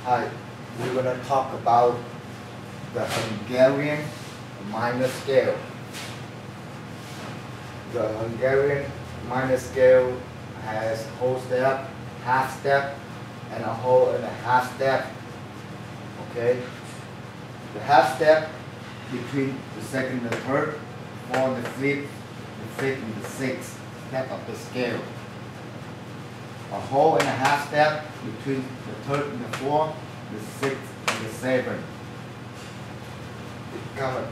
Hi, we're going to talk about the Hungarian minor scale. The Hungarian minor scale has whole step, half step, and a whole and a half step. Okay? The half step between the second and the third, for the fifth and the sixth step of the scale. A whole and a half step between the third and the fourth, the sixth and the seventh. It's kind of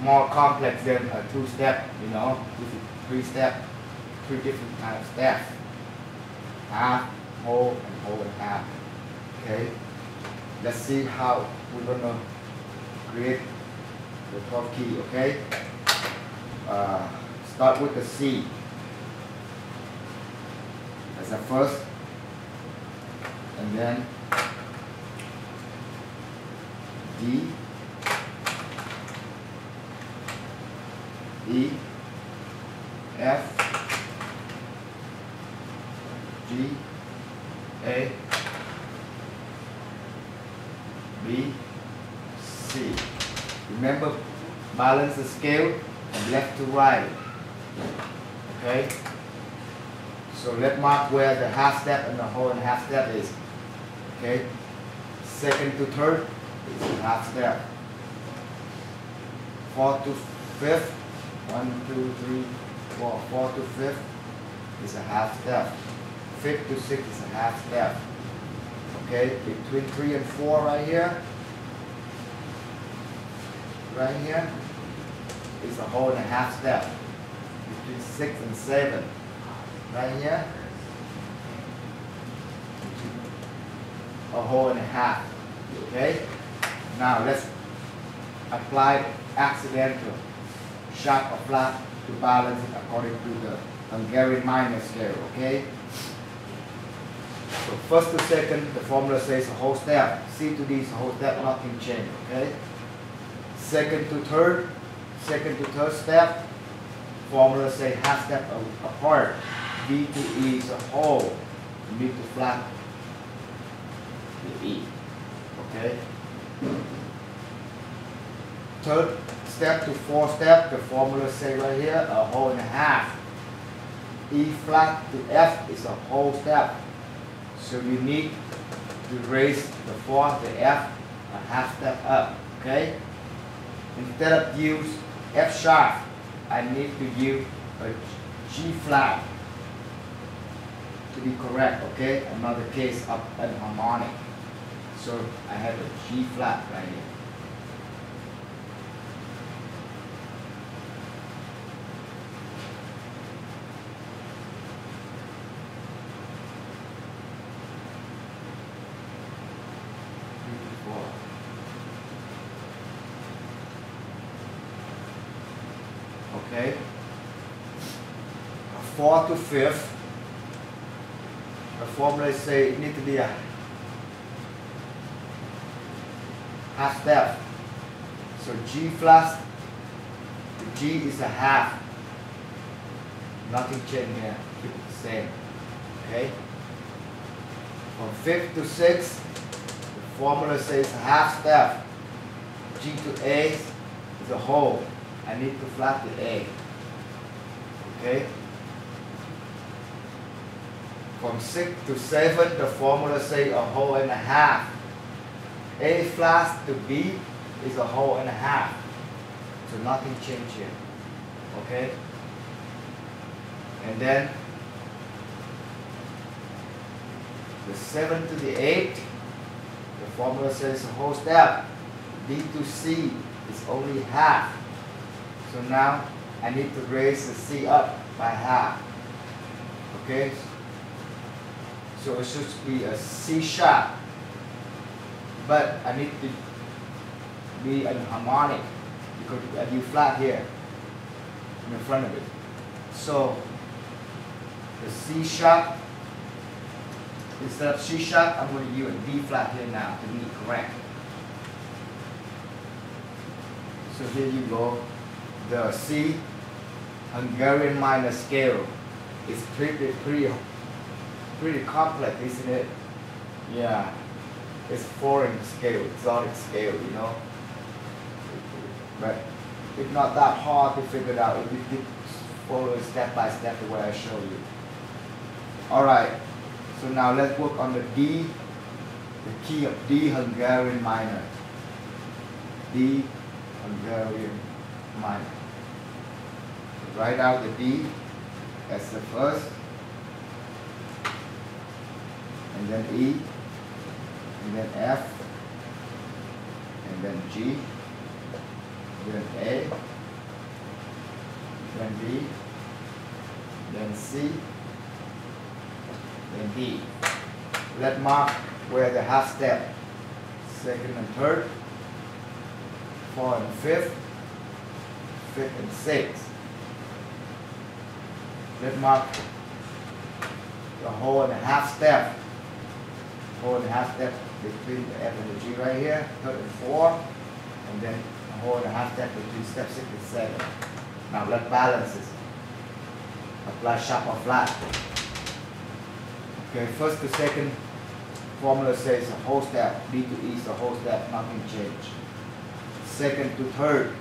more complex than a two-step, you know. This is three-step, three different kind of steps. Half, whole, and half. Okay. Let's see how we're gonna create the 12 key. Okay. Start with the C as a first, and then D, E, F, G, A, B, C. Remember, balance the scale from left to right. Okay? So let's mark where the half step and the whole and half step is. Okay? Second to third is a half step. Fourth to fifth, 1, 2, 3, 4. Fourth to fifth is a half step. Fifth to sixth is a half step. Okay? Between 3 and 4 right here is a whole and a half step. Between 6 and 7 right here, a whole and a half. Okay? Now let's apply accidental, sharp or flat to balance it according to the Hungarian minor scale. Okay? So first to second, the formula says a whole step. C to D is a whole step, nothing changed. Okay? Second to third step, formula say half step apart. D to E is a whole. You need to flat the E. Okay? Third step to fourth step, the formula say right here, a whole and a half. E flat to F is a whole step. So you need to raise the fourth, the F, a half step up. Okay? Instead of use F sharp, I need to use a G flat to be correct. Okay? Another case of an harmonic. So I have a G flat right here. Okay, fourth to fifth, the formula say it needs to be a half step. So G flat, the G is a half. Nothing changed here, keep it the same. Okay. From fifth to sixth, the formula says a half step. G to A is a whole. I need to flat the A. Okay? From 6 to 7, the formula say a whole and a half. A flat to B is a whole and a half. So nothing changed here. Okay? And then the 7 to the 8, the formula says a whole step. B to C is only half. So now I need to raise the C up by half. Okay? So it should be a C sharp. But I need to be an harmonic because I do flat here in the front of it. So the C sharp, instead of C sharp, I'm going to use a D flat here now to be correct. So here you go. The C Hungarian minor scale is pretty complex, isn't it? Yeah, it's foreign scale, exotic scale, you know. But it's not that hard to figure it out if you did follow step by step the way I show you. Alright, so now let's work on the D, the key of D Hungarian minor. D Hungarian minor. So write out the D as the first, and then E, and then F, and then G, then A, then B, then C, then D. Let's mark where the half step, second and third, fourth and fifth, fifth and sixth. Let's mark the whole and a half step, whole and a half step between the F and the G right here, third and fourth, and then a whole and a half step between step 6 and 7. Now let's balance this. Apply sharp or flat. Okay, first to second formula says a whole step, D to E is a whole step, nothing changed. Second to third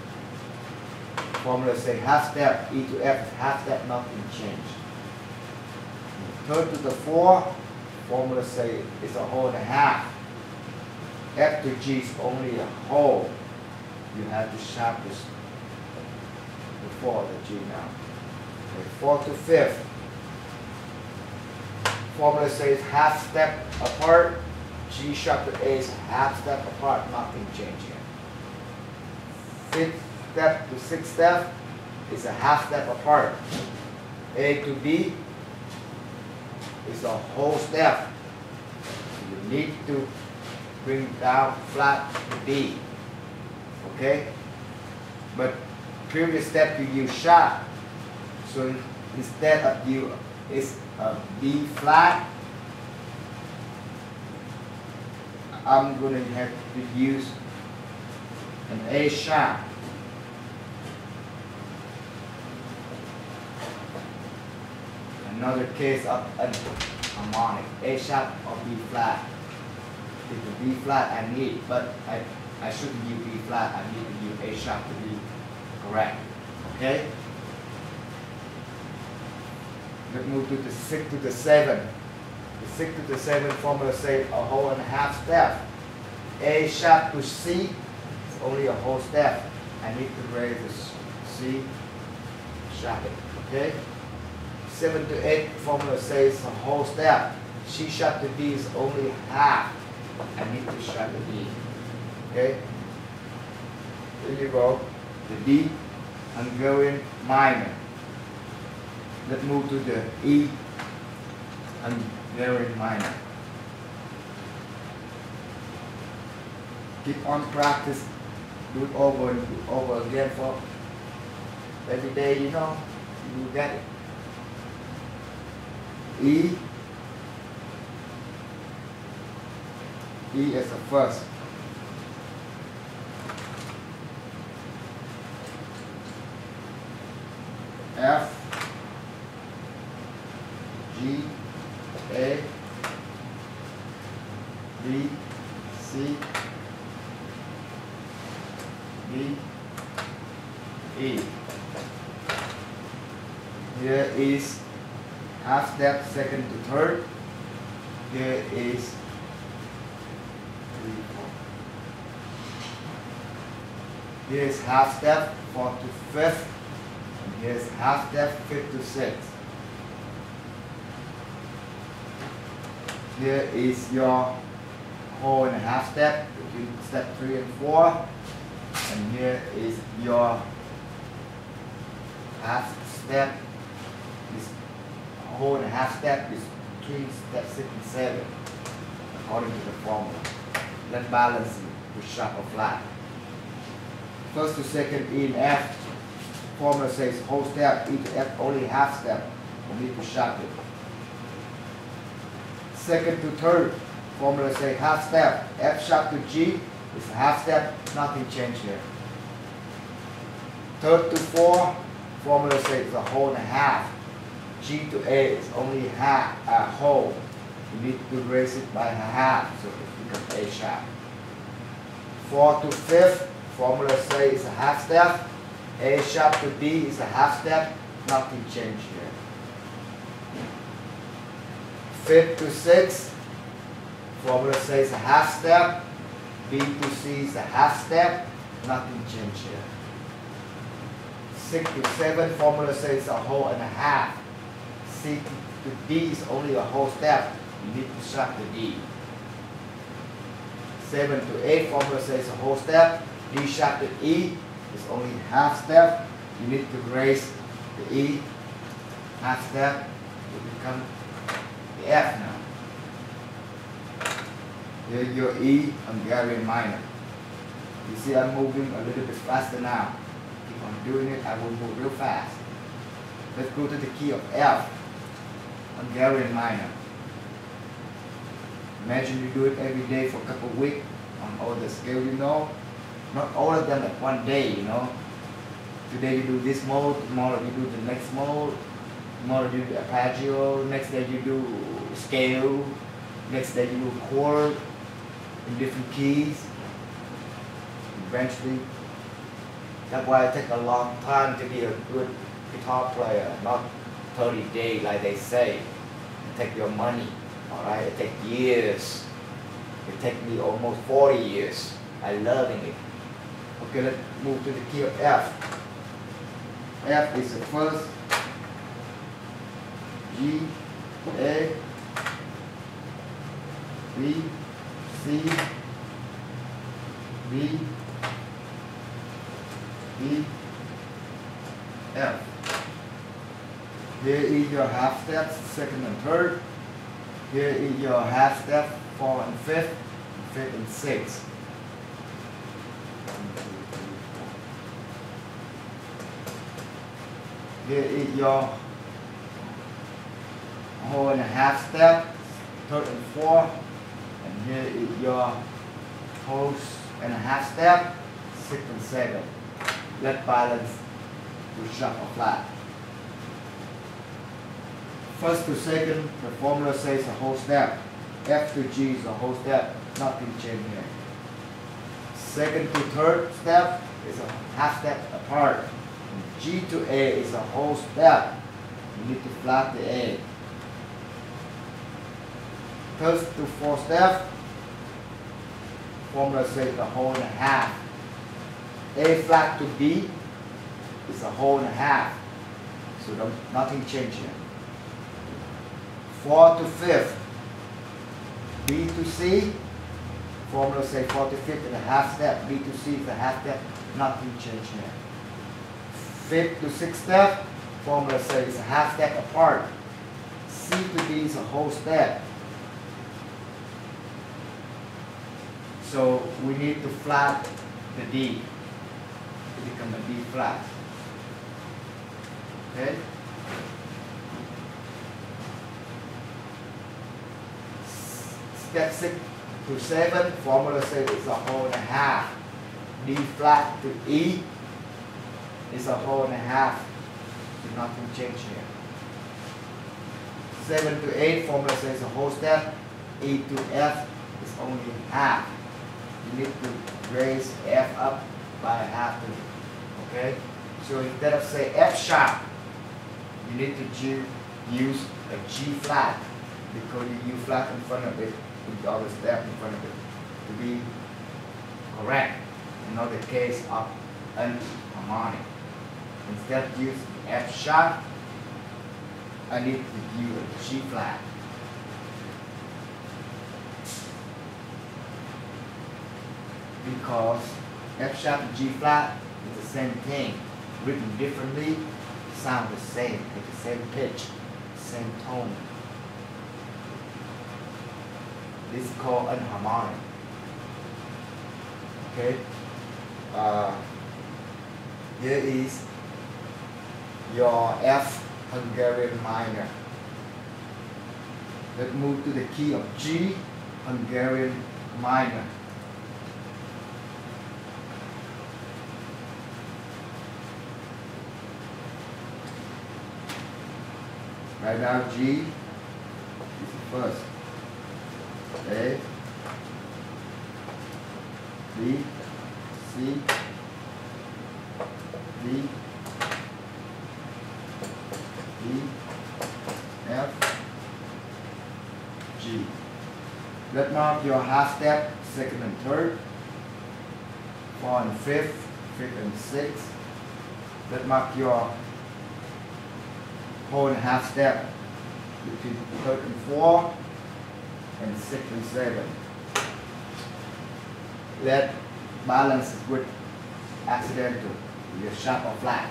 formula say half step, E to F is half step, nothing changed. Third to the fourth formula say it's a whole and a half. F to G is only a whole. You have to sharp this before the G now. Okay, fourth to fifth formula says half step apart. G sharp to A is half step apart, nothing changed here. Fifth step to sixth step is a half step apart. A to B is a whole step. You need to bring down flat to D. Okay? But previous step you use sharp. So instead of you is a B flat, I'm going to have to use an A sharp. Another case of an harmonic, A sharp or B flat. It's a B flat I need, but I shouldn't use B flat, I need to use A sharp to be correct. Okay? Let's move to the 6 to the 7. The 6 to the 7 formula says a whole and a half step. A sharp to C is only a whole step. I need to raise the C sharp. Okay? 7 to 8 formula says a whole step. C sharp to D is only half. I need to sharp the D. Okay? Here you go. The D Hungarian minor. Let's move to the E Hungarian minor. Keep on practice. Do it over and over again for every day, you know, you will get it. E is the first. F, G, A, B, C, D, E. Here is half step second to third. Here is 3, 4. Here is half step fourth to fifth. And here is half step fifth to sixth. Here is your whole and a half step between step 3 and 4. And here is your half step. This whole and a half step is between step 6 and 7, according to the formula. Let's balance it with sharp or flat. First to second, E and F. Formula says whole step, E to F only half step. We need to sharp it. Second to third, formula says half step. F sharp to G is a half step, nothing changed here. Third to fourth, formula says a whole and a half. G to A is only half, a whole. you need to raise it by a half, so it becomes A sharp. 4 to 5th, formula say is a half step. A sharp to D is a half step, nothing changed here. 5th to 6th, formula says a half step. B to C is a half step, nothing changed here. 6 to 7, formula says a whole and a half. C to D is only a whole step, you need to sharp the D. 7 to 8, formula says a whole step. D sharp to E is only half step. You need to raise the E half step to become the F now. Here's your E Hungarian minor. You see I'm moving a little bit faster now. Keep on doing it, I will move real fast. Let's go to the key of F, Hungarian minor. Imagine you do it every day for a couple of weeks on all the scale you know. Not all of them at one day, you know. Today you do this mode, tomorrow you do the next mode, tomorrow you do arpeggio, next day you do scale, next day you do chord in different keys. Eventually, that's why it takes a long time to be a good guitar player, not 30 days like they say. It takes your money. Alright, it takes years. It takes me almost 40 years. I'm loving it. Okay, let's move to the key of F. F is the first. G, A, B, C, D, E, F. Here is your half steps, second and third. Here is your half step, 4 and 5th, 5th and 6th. Here is your whole and a half step, 3rd and 4th. And here is your whole and a half step, 6th and 7th. Let balance to sharp or flat. First to second, the formula says a whole step. F to G is a whole step, nothing changed here. Second to third step is a half step apart. And G to A is a whole step. You need to flat the A. Third to fourth step, formula says a whole and a half. A flat to B is a whole and a half. So nothing changed here. 4 to 5th, B to C, formula say 4 to 5th and a half step, B to C is a half step, nothing changed here. 5th to 6th step, formula says a half step apart, C to D is a whole step. So we need to flat the D to become a D flat. Okay? Step 6 to 7, formula says it's a whole and a half. D flat to E is a whole and a half. So nothing changed here. 7 to 8, formula says a whole step. E to F is only half. You need to raise F up by a half. Okay? So instead of say F sharp, you need to use a G flat because you use flat in front of it. With all the step in front of it to be correct, and not the case of unharmonic. Instead of use F sharp, I need to use a G flat. Because F sharp and G flat is the same thing, written differently, sound the same, at the same pitch, same tone. This is called unharmonic. Okay. Here is your F Hungarian minor. Let's move to the key of G Hungarian minor. Right now G is the first. A, B, C, D, E, F, G. Let's mark your half step, second and third, fourth and fifth, fifth and sixth. Let's mark your whole and half step between third and fourth and sixth and seventh. Let balance with accidental, either sharp or flat.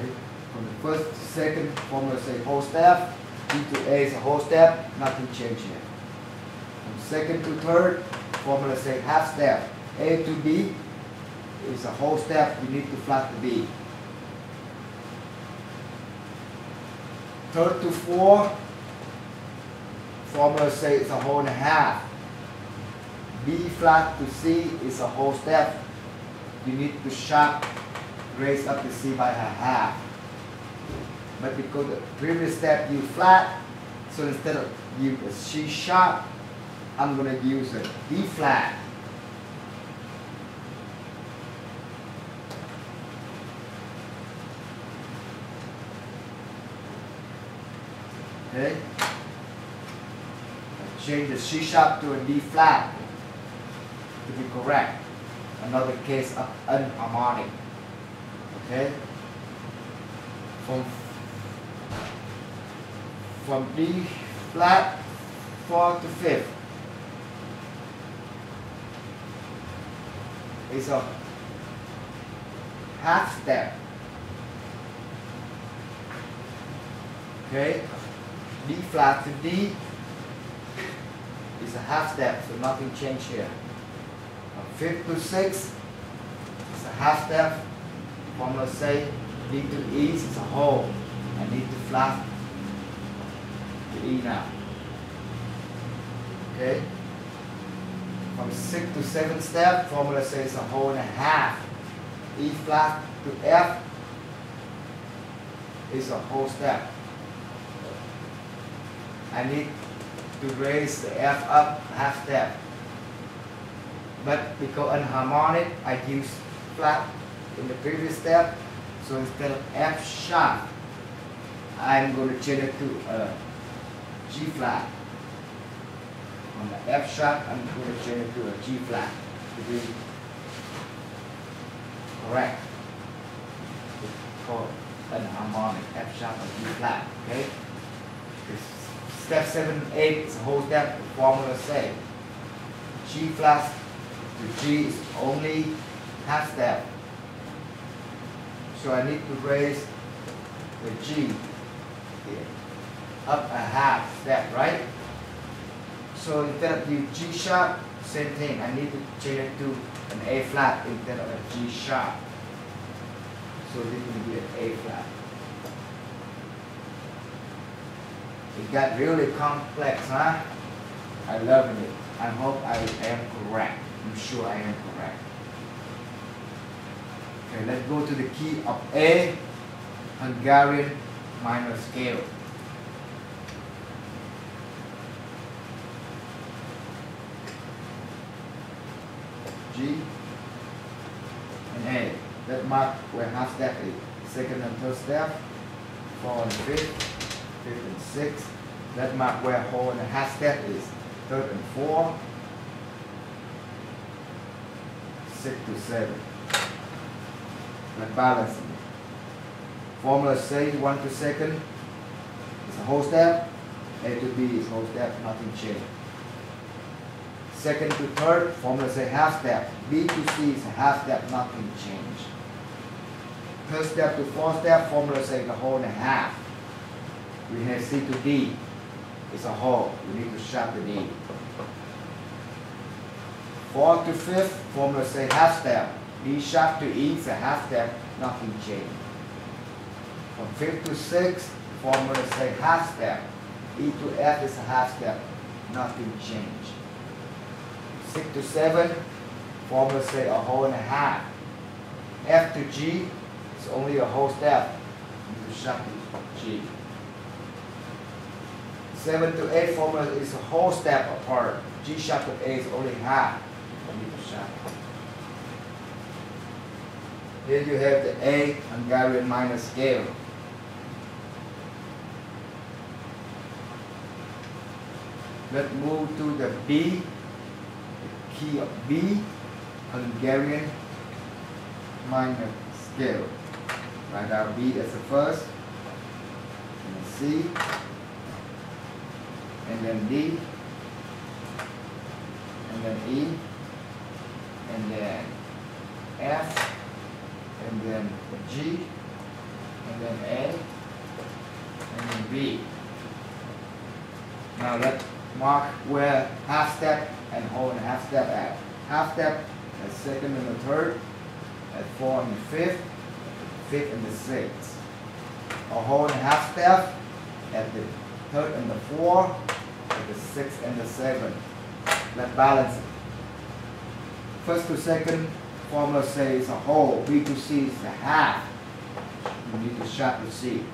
Okay. From the first to second, formula say whole step. B to A is a whole step, nothing changed here. From second to third, formula say half step. A to B is a whole step, you need to flat the B. Third to fourth, formula say it's a whole and a half. B flat to C is a whole step. You need to sharp raise up the C by a half. But because the previous step you flat, so instead of use a C sharp, I'm going to use a D flat. Okay? Change the C sharp to a D flat to be correct. Another case of unharmonic. Okay? From D flat, fourth to fifth is a half step. Okay? D flat to D is a half step, so nothing changed here. From fifth to sixth is a half step. Formula say D to E is a whole. I need to flat to E now. Okay? From sixth to seventh step, formula says a whole and a half. E flat to F is a whole step. I need to raise the F up half step. But because unharmonic, I used flat in the previous step. So instead of F sharp, I'm going to change it to a G flat. On the F sharp, I'm going to change it to a G flat to be correct. It's called unharmonic, F sharp or G flat. Okay? Step 7 and 8 is a whole step. The formula say G flat to G is only half step. So I need to raise the G here, up a half step, right? So instead of the G sharp, same thing. I need to change it to an A flat instead of a G sharp. So this will be an A flat. It got really complex, huh? I love it. I hope I am correct. I'm sure I am correct. Okay, let's go to the key of A, Hungarian minor scale. G and A. Let's mark where half step is. Second and third step, fourth and fifth, fifth and sixth. Let's mark where whole and a half step is. Third and fourth, sixth to seventh. Let's balance it. Formula say 1 to second is a whole step. A to B is whole step, nothing changed. Second to third, formula say half step. B to C is a half step, nothing changed. Third step to fourth step, formula say the whole and a half. We have C to D is a whole. We need to sharp the D. Fourth to fifth, formula say half step. D sharp to E is a half step, nothing changed. From fifth to sixth, formula say half step. E to F is a half step, nothing changed. 6 to 7, formula say a whole and a half. F to G is only a whole step. You need to sharp the G. 7 to 8 formula is a whole step apart. G sharp to A is only half. Here you have the A Hungarian minor scale. Let's move to the B, the key of B Hungarian minor scale. Write down B as the first, and C, and then D, and then E, and then F, and then G, and then A, and then B. Now let's mark where half step and whole and half step at. Half step at second and the third, at 4 and the fifth, fifth and the sixth. A whole and half step at the third and the fourth, at the sixth and the seventh. Let's balance it. First to second formula says a whole, B to C is a half. You need to sharp to C.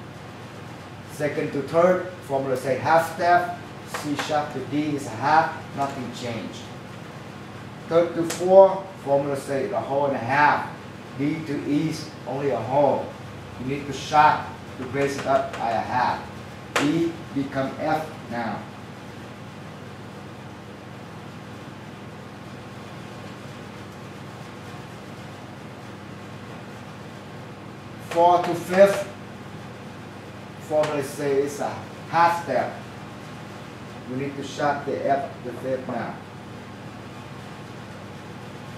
Second to third formula say half step, C sharp to D is a half, nothing changed. Third to fourth formula say a whole and a half. D to E is only a whole. You need to sharp to raise it up by a half. E become F now. Fourth to fifth formula say it's a half step. We need to sharp the F to fifth now.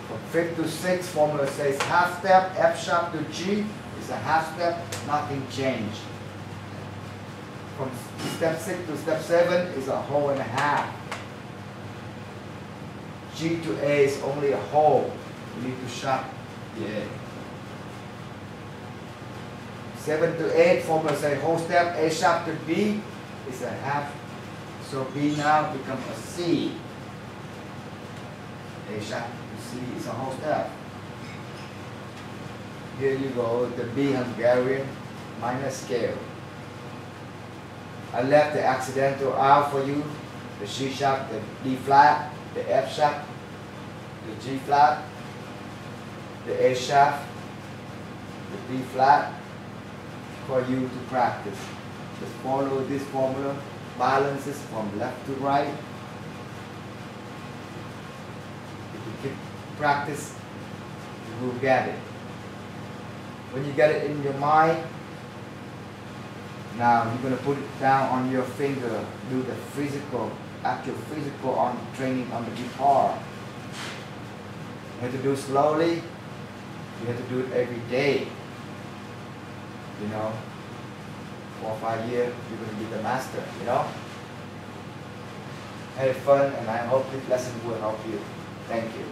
From fifth to sixth formula says half step, F sharp to G is a half step, nothing changed. From step 6 to step 7 is a whole and a half. G to A is only a whole. We need to sharp the A. 7 to 8 formula say whole step, A sharp to B is a half. So B now becomes a C. A sharp to C is a whole step. Here you go, the B Hungarian minor scale. I left the accidental out for you. The C sharp, the D flat, the F sharp, the G flat, the A sharp, the B flat, for you to practice. Just follow this formula, balances from left to right. If you keep practice, you will get it. When you get it in your mind, now you're going to put it down on your finger, do the physical, actual physical on training on the guitar. You have to do it slowly, you have to do it every day. You know, 4 or 5 years, you're going to be the master, you know. Have fun, and I hope this lesson will help you. Thank you.